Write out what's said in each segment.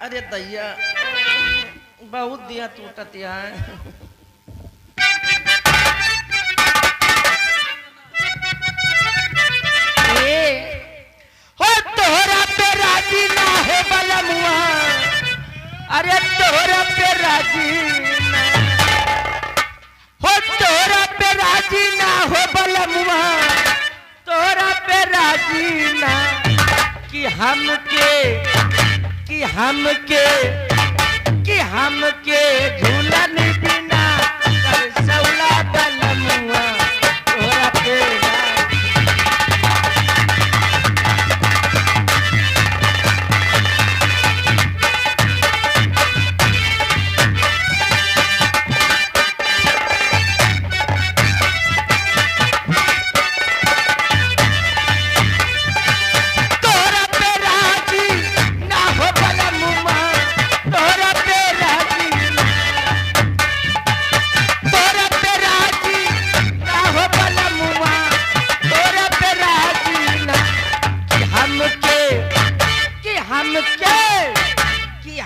अरे दैया बहुत दिया टूटत है। हो तोहरा पे राजी ना हो बलमुआ, अरे तोहरा पे राजी ना हो, तोहरा पे राजी ना हो बलमुआ, तोहरा पे राजी ना कि हमके झूलन बिना कर सौला बलमुआ तोहरा पे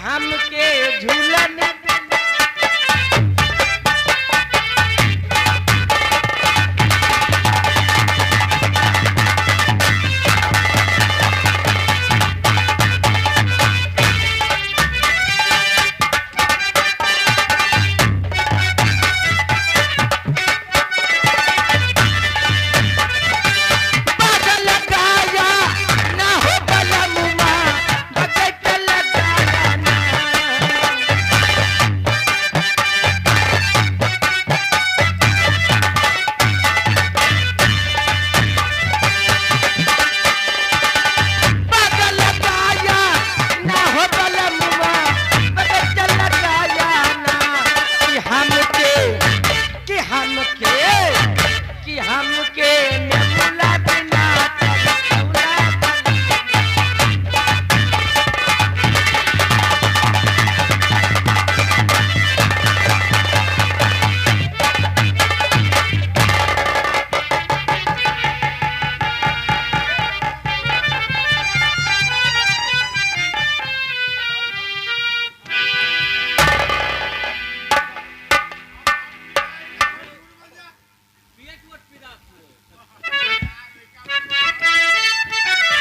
हमके झूलन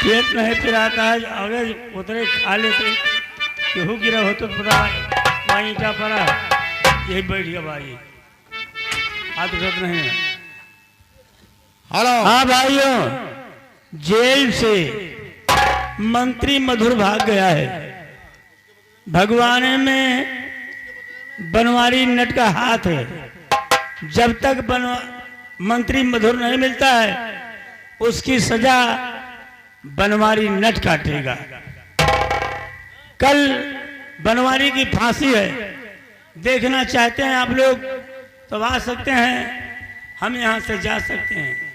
पेट नहीं पिराता है और उतरे खा लेते केहू गिरा हो तो पता वहीं क्या पड़ा यही बैठ गया भाई हाथ उठत नहीं है। हेलो हाँ भाइयों, जेल से मंत्री मधुर भाग गया है। भगवाने में बनवारी नट का हाथ है। जब तक मंत्री मधुर नहीं मिलता है उसकी सजा बनवारी नट काटेगा। कल बनवारी की फांसी है, देखना चाहते हैं आप लोग तो आ सकते हैं, हम यहां से जा सकते हैं।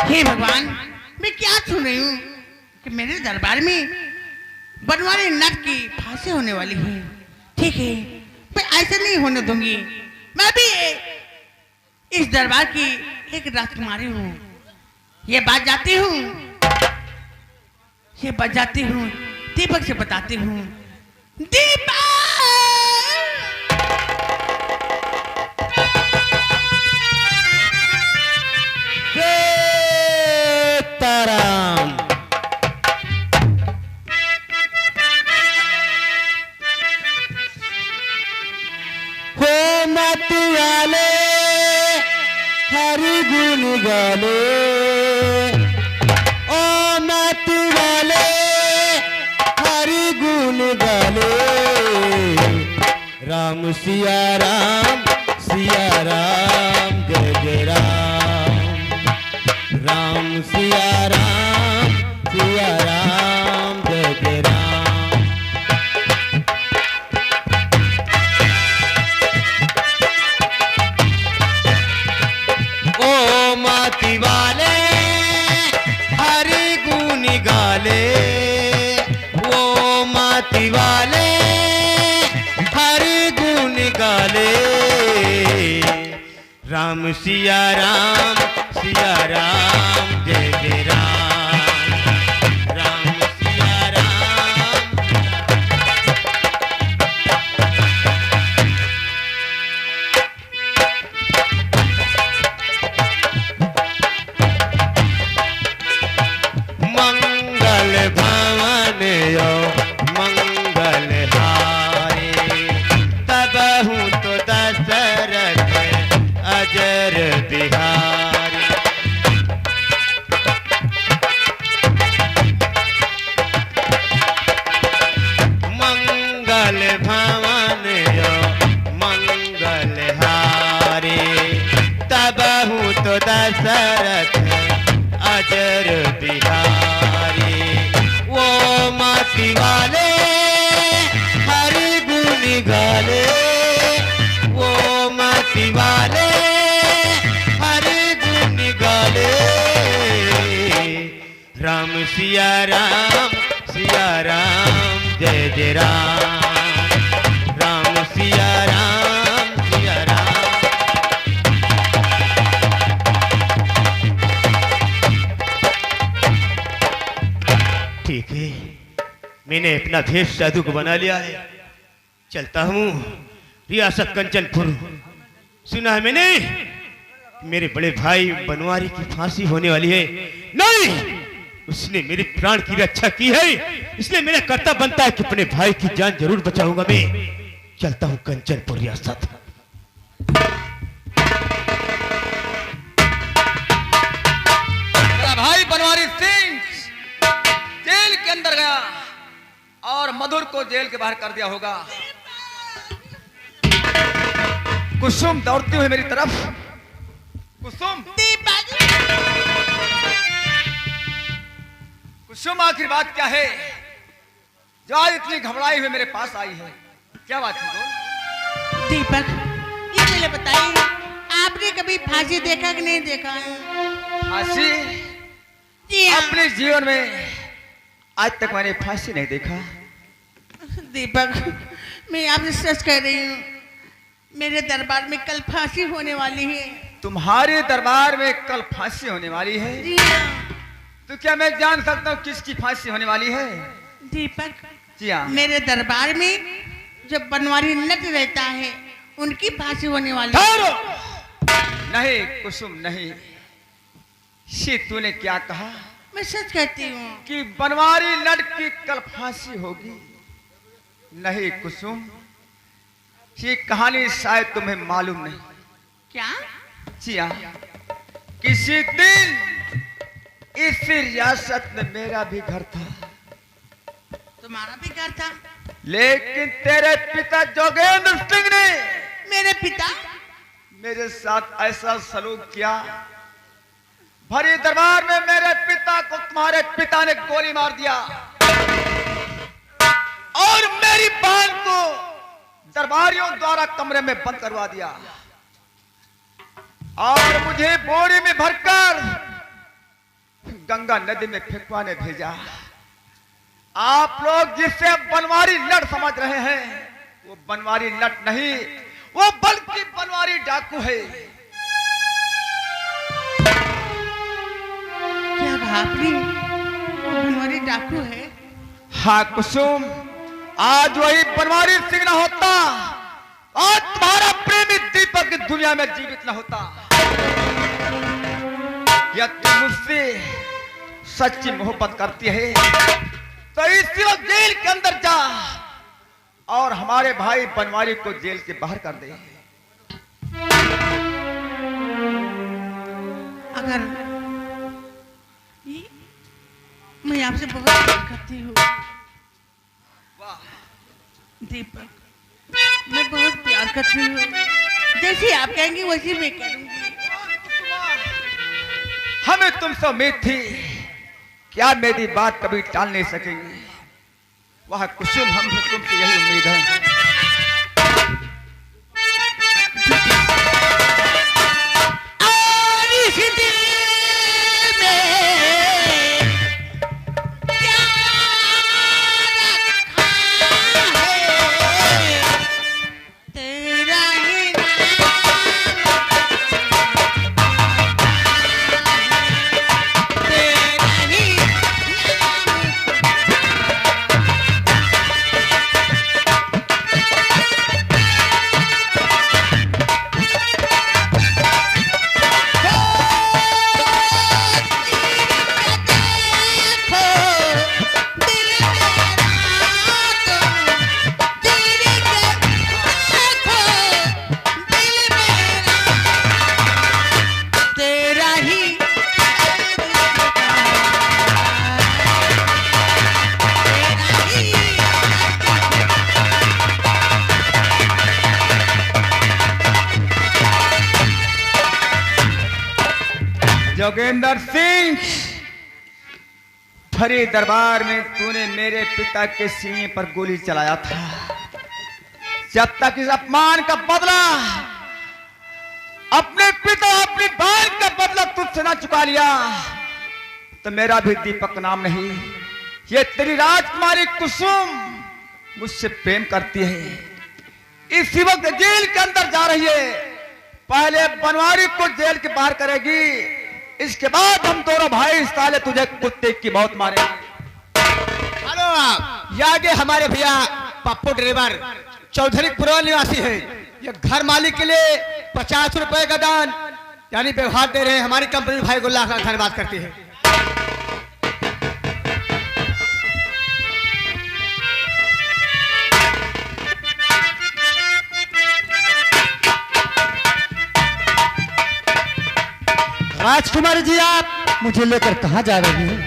हे भगवान, मैं क्या सुन रही हूँ कि मेरे दरबार में बनवारी नट की फांसी होने वाली है। ठीक है, मैं ऐसे नहीं होने दूंगी। मैं भी इस दरबार की एक राजकुमारी हूँ। ये बात जाती हूँ दीपक से बताती हूँ। दीपक! सीताराम। हो मत वाले हरि गुण गाले, ओ मत वाले हरि गुण गाले। राम सिया राम जय जय राम। राम सिया राम जय जय राम। ओ माती वाले हरि गुण गाले, ओ माती वाले हरि निकाले। राम सिया राम जय जय राम। राम सिया राम। मंगल भवन यो मंगल हारे, तब हूँ तो दशरथ अजर बिहारी। मंगल भवन यो मंगल हारे, तब हूँ तो दशरथ अजर बिहारी। वो माटी वाले हरि गुण गाले, वो माटी वाले हरि गुण गाले। राम सिया राम जय जय राम। राम सिया राम सिया राम। ठीक है, मैंने अपना भेष साधु को बना लिया है, चलता हूँ रियासत कंचनपुर। सुना है मैंने मेरे बड़े भाई बनवारी की फांसी होने वाली है। नहीं, उसने मेरे प्राण की रक्षा की है, इसलिए मेरा कर्तव्य बनता है कि अपने भाई की जान जरूर बचाऊंगा। मैं चलता हूँ कंचनपुर रियासत। मेरा भाई बनवारी सिंह जेल के अंदर गया और मधुर को जेल के बाहर कर दिया होगा। कुसुम दौड़ती हुई मेरी तरफ। कुसुम, कुसुम, आखिर बात क्या है जो आज इतनी घबराई हुई मेरे पास आई है? क्या बात है? बोल। दीपक, ये पहले बताइए, आपने कभी फांसी देखा कि नहीं देखा है? फांसी? जी हाँ। अपने जीवन में आज तक मैंने फांसी नहीं देखा। दीपक, मैं आपसे सच कह रही हूँ, मेरे दरबार में कल फांसी होने वाली है। तुम्हारे दरबार में कल फांसी होने वाली है? जी हाँ। तो क्या मैं जान सकता हूँ किसकी फांसी होने वाली है? दीपक, जी हाँ। मेरे दरबार में जो बनवारी नट रहता है उनकी फांसी होने वाली है। नहीं कुसुम, नहीं। शी, तूने क्या कहा? मैं सच कहती हूँ कि बनवारी नट की कल फांसी होगी? नहीं कुसुम, ये कहानी शायद तुम्हें मालूम नहीं। क्या? जी हाँ, किसी दिन इस रियासत में मेरा भी घर था। तुम्हारा भी घर था? लेकिन तेरे पिता जोगेंद्र सिंह ने मेरे पिता मेरे साथ ऐसा सलूक किया, भरी दरबार में मेरे पिता को तुम्हारे पिता ने गोली मार दिया और मेरी बहन को दरबारियों द्वारा कमरे में बंद करवा दिया और मुझे बोरी में भरकर गंगा नदी में फेंकवाने भेजा। आप लोग जिसे बनवारी नट समझ रहे हैं, वो बनवारी नट नहीं, वो बल्कि बनवारी डाकू है। क्या भापरी बनवारी डाकू है? हाँ कुसुम, आज वही बनवारी सिंह न होता, आज तुम्हारा प्रेमी दीपक इस दुनिया में जीवित न होता। या तुम मुझसे सच्ची मोहब्बत करती है तो इसी वक्त जेल के अंदर जा और हमारे भाई बनवारी को जेल के बाहर कर दे। अगर मैं आपसे बहुत प्यार करती हूँ दीपक, मैं बहुत प्यार करती हूँ, जैसे आप कहेंगे वैसे मैं करूंगी। हमें तुमसे उम्मीद थी, क्या मेरी बात कभी टाल नहीं सकेंगे। वह कुसुम, हम भी तुमसे यही उम्मीद है। और इस दिल में क्या रखा है तेरा जोगेंद्र सिंह, भरे दरबार में तूने मेरे पिता के सीने पर गोली चलाया था। जब तक इस अपमान का बदला, अपने पिता अपनी बहन का बदला तुझसे ना चुका लिया तो मेरा भी दीपक नाम नहीं। ये तेरी राजकुमारी कुसुम मुझसे प्रेम करती है, इसी वक्त जेल के अंदर जा रही है। पहले बनवारी को जेल के बाहर करेगी, इसके बाद हम दोनों भाई इस साले तुझे कुत्ते की मौत मारेंगे। हेलो आप, ये आगे हमारे भैया पप्पू ड्राइवर चौधरी पुरा निवासी है। ये घर मालिक के लिए 50 रुपए का दान यानी व्यवहार दे रहे हैं। हमारी कंपनी भाई को लाख लाख धन्यवाद करती है। राजकुमारी जी, आप मुझे लेकर कहाँ जा रही हैं?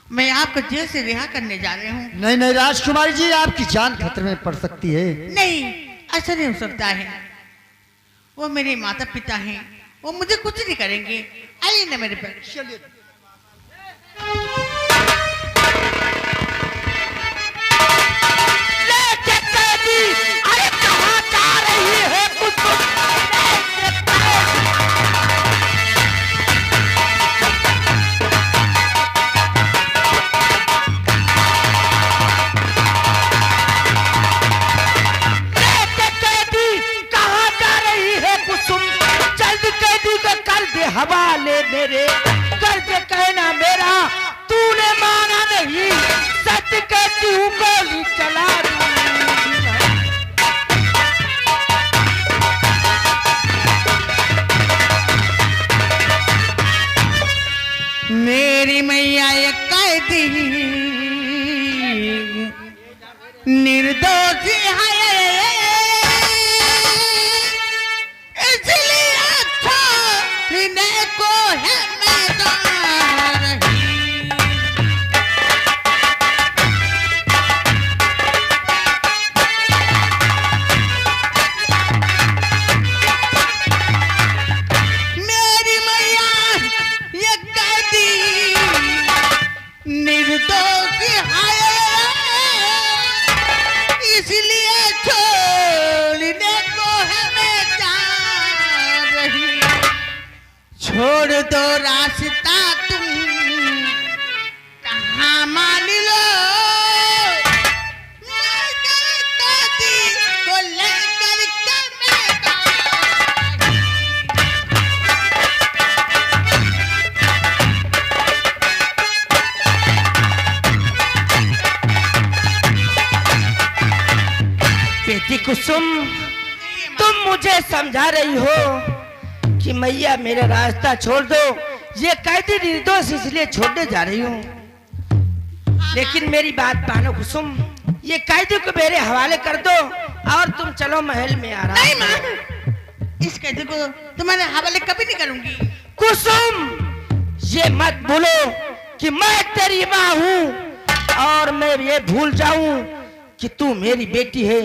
मैं आपको जेल से रिहा करने जा रही हूँ। नहीं नहीं राजकुमारी जी, आपकी जान खतरे में पड़ सकती है। नहीं, ऐसा नहीं हो सकता है। वो मेरे माता पिता हैं, वो मुझे कुछ नहीं करेंगे। आइए ना मेरे पर, चलिए। अरे कहाँ जा रही है कुछ? हवाले मेरे कर दे, कहना मेरा तूने माना नहीं, सच कहती हूँ गोली चला मेरी मैया ये कैदी निर्दोषी है, इसलिए छोड़ने को है मैदान रही। मेरी मैया ये कैदी निर्दोषी है, इसलिए छोड़ने को हमें जा रही। छोड़ दो रास्ता तुम कहाँ मान लो, मैं कैदी को लेकर के मैदान। बेटी कुसुम, तुम मुझे समझा रही हो कि मैया मेरा रास्ता छोड़ दो, ये कैदी निर्दोष इसलिए छोड़ने जा रही हूँ। लेकिन मेरी बात मानो कुसुम, ये कैदी को मेरे हवाले कर दो और तुम चलो महल में आराम। नहीं माँ, इस कैदी को तुम्हारे हवाले कभी नहीं करूंगी। कुसुम, ये मत भूलो कि मैं तेरी माँ हूँ और मैं ये भूल जाऊं कि तू मेरी बेटी है।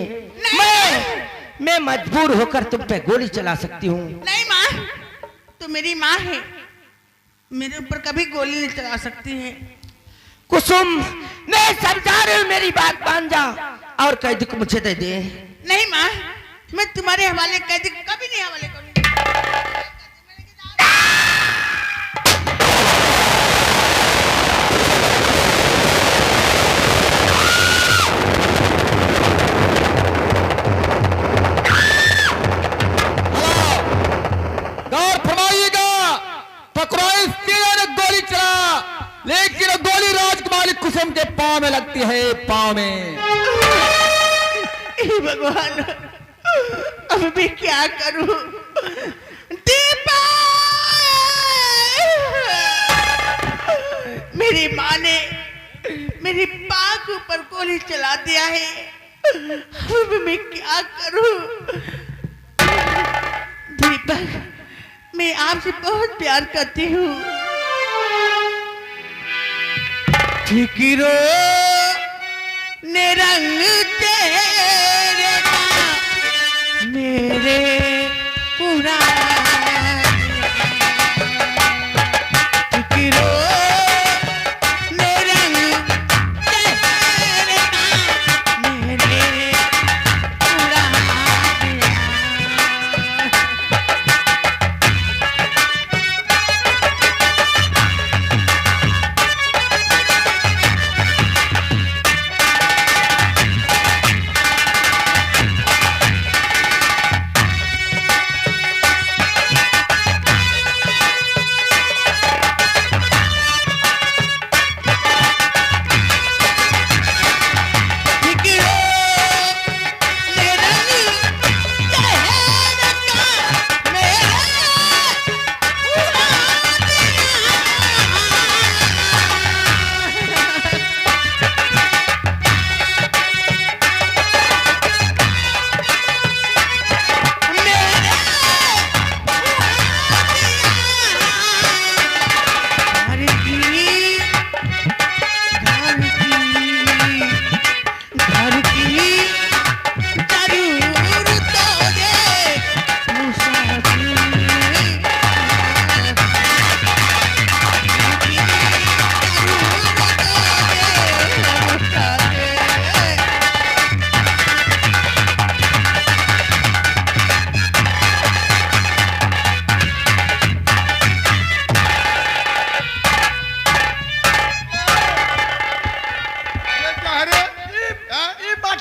मैं मजबूर होकर तुम पे गोली चला सकती हूँ। नहीं माँ, तो मेरी माँ है, मेरे ऊपर कभी गोली नहीं चला सकती है। कुसुम, मैं समझा रही हूँ, मेरी बात मान जा और कैदी को मुझे दे दे। नहीं माँ, मैं तुम्हारे हवाले कैदी को कभी नहीं हवाले करूंगी। गौर फरमाइएगा, पकड़ाई ने गोली चला, लेकिन गोली राजकुमारी कुसुम के पांव में लगती है, पांव में। हे भगवान, अब मैं क्या करूं? दीपा, मेरी माँ ने मेरी माँ के ऊपर गोली चला दिया है। अब मैं क्या करूं? दीपक, मैं आपसे बहुत प्यार करती हूँ। ठिकिरो ने रंग तेरे का मेरे पूरा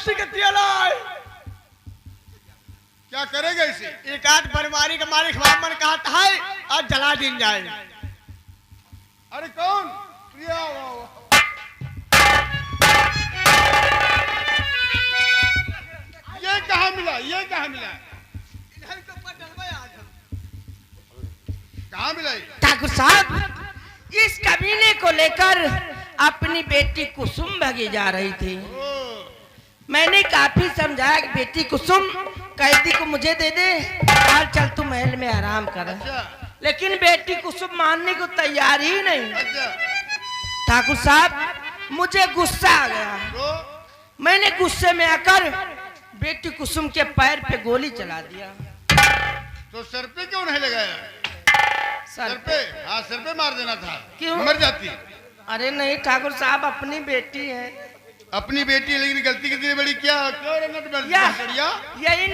बक्सी के तेलाय क्या करेगा इसे? एक आध बनवारी का मालिक मन कहा है और जला दिन जाए। अरे कौन? प्रिया। ये कहाँ मिला? ये कहाँ मिला? कहाँ मिला? ठाकुर साहब इस कमीने को लेकर अपनी बेटी कुसुम भागी जा रही थी। मैंने काफी समझाया कि बेटी कुसुम कैदी को मुझे दे दे और चल तू महल में आराम कर। लेकिन बेटी कुसुम मानने को तैयार ही नहीं। ठाकुर साहब मुझे गुस्सा आ गया। मैंने गुस्से में आकर बेटी कुसुम के पैर पे गोली चला दिया। तो सर पे क्यों नहीं लगाया? सर पे? हाँ सर पे मार देना था। क्यों? मर जाती। अरे नहीं ठाकुर साहब अपनी बेटी है। अपनी बेटी, लेकिन गलती कितनी बड़ी? क्या क्यों रे नट बहचड़िया? यही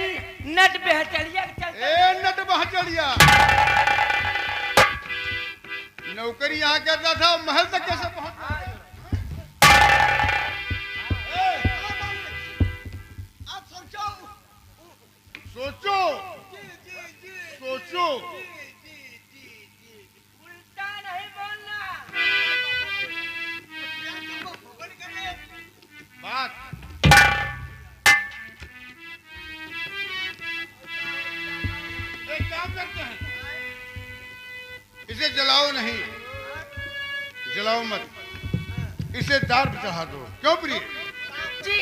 नट बहचड़िया ए नट बहचड़िया नौकरी यहाँ करता था, महल तक कैसे पहुंचा? सोचो सोचो। उल्टा नहीं बोलना। बात एक काम करते हैं, इसे जलाओ नहीं, जलाओ मत, इसे दार पे चढ़ा दो। क्यों प्रिय? जी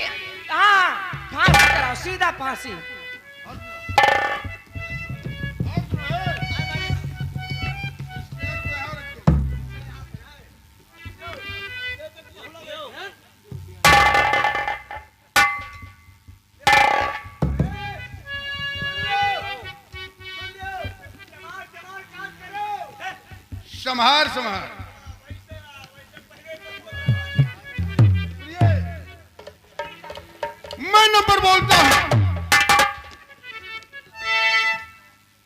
हाँ, फांसी कराओ, सीधा फांसी। संहार संहार। मैं नंबर बोलता हूं।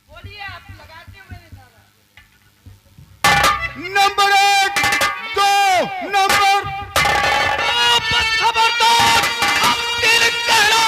बोलिए आप लगाते हो मेरे साथ। नंबर 1 2 नंबर खबरदार अब दिल कहना।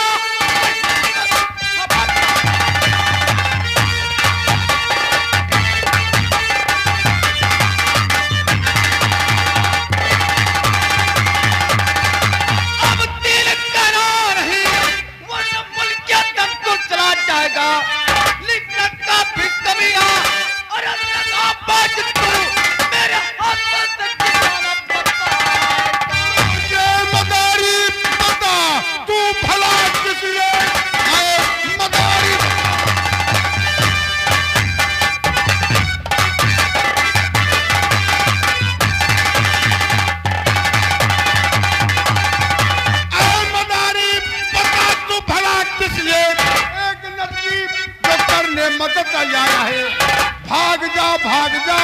भाग जा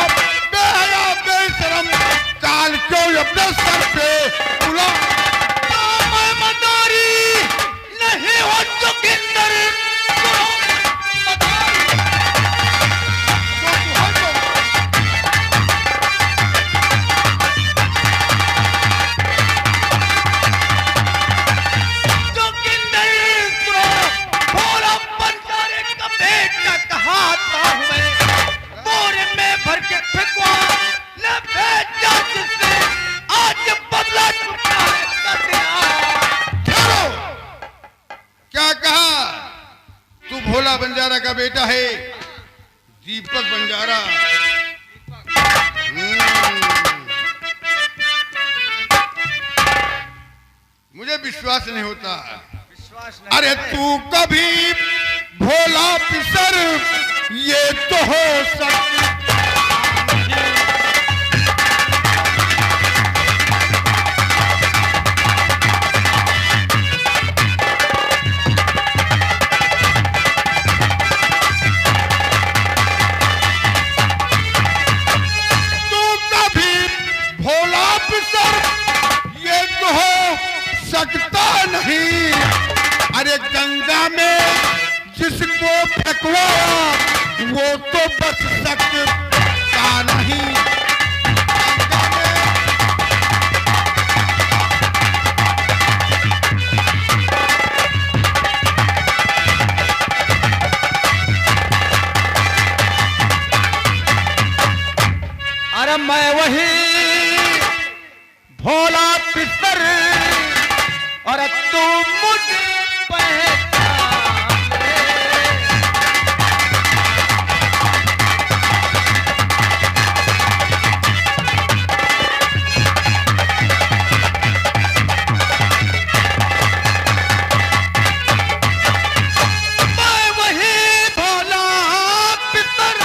बेहया बेशरम, काल क्यों अपने सर पे बुला। मैं मदारी नहीं हो जोगिंदर। भोला बंजारा का बेटा है दीपक बंजारा। मुझे विश्वास नहीं होता। अरे तू कभी भोला पिसर ये तो हो सकता। सकता नहीं। अरे गंगा में जिसको फेंकवाया वो तो बच सकता नहीं। तू मुझे पहचान ले। मैं वही भोला पितर,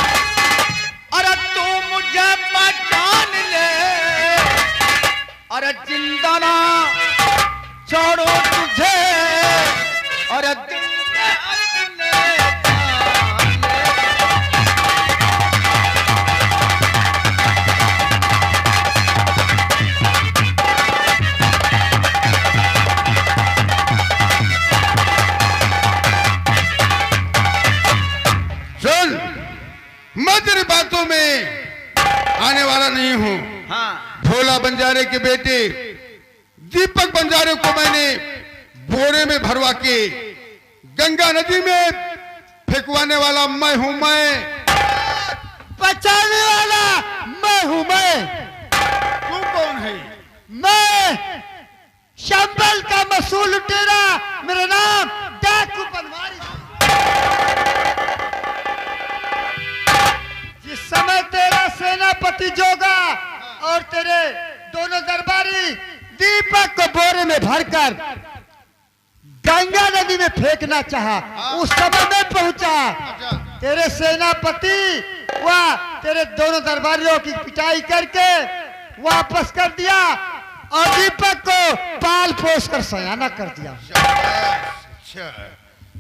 अरे तू मुझे पहचान ले। अरे जिंदा ना छोड़ो तुझे, और दिल में अपने जान ले। सुन, मैं तेरी बातों में आने वाला नहीं हूँ। हाँ भोला बंजारे के बेटे दीपक बंजारे को मैंने बोरे में भरवा के गंगा नदी में फेंकवाने वाला मैं हूं। मैं बचाने वाला मैं हूँ। मैं तू कौन है? मैं शंबल का मसूल लुटेरा, मेरा नाम डाकू बनवारी। जिस समय तेरा सेनापति जोगा और तेरे दोनों दरबारी दीपक को बोरे में भरकर गंगा नदी में फेंकना चाहा, उस समय में पहुंचा। तेरे सेनापति व तेरे दोनों दरबारियों की पिटाई करके वापस कर दिया और दीपक को पाल पोस कर सयाना कर दिया। अच्छा,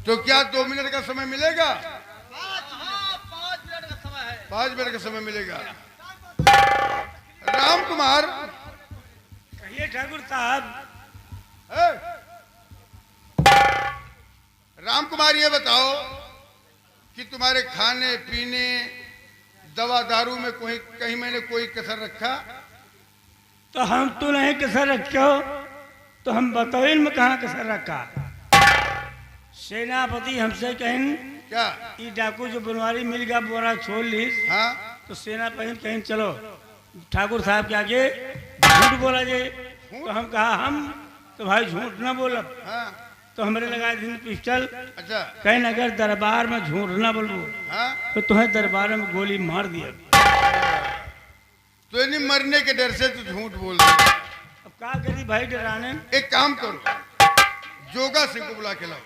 तो क्या 2 मिनट का समय मिलेगा? 5 मिनट का समय मिलेगा। राम कुमार, कहिए ठाकुर साहब। राम कुमार, ये बताओ कि तुम्हारे खाने पीने दवा दारू में कोई कहीं मैंने कोई कसर रखा? तो हम तो नहीं कसर रखो, तो हम बताओ में कहाँ कसर रखा। सेनापति हमसे कहीं क्या? ये डाकू जो बनवारी मिल गया बोरा छोड़ ली, हाँ, तो सेनापति कहीं चलो ठाकुर साहब के आगे झूठ बोला जाए। तो हम कहा हम तो भाई झूठ ना बोलब। हाँ, तो हमारे लगा दिन पिस्टल। अच्छा, कहीं अगर दरबार में झूठ ना बोलबो हाँ, तो तुम्हें दरबार में गोली मार दिया। तो नहीं मरने के डर से तू झूठ बोल रहा। अब क्या करी भाई डराने। एक काम करो, जोगा सिंह को बुला के लाओ।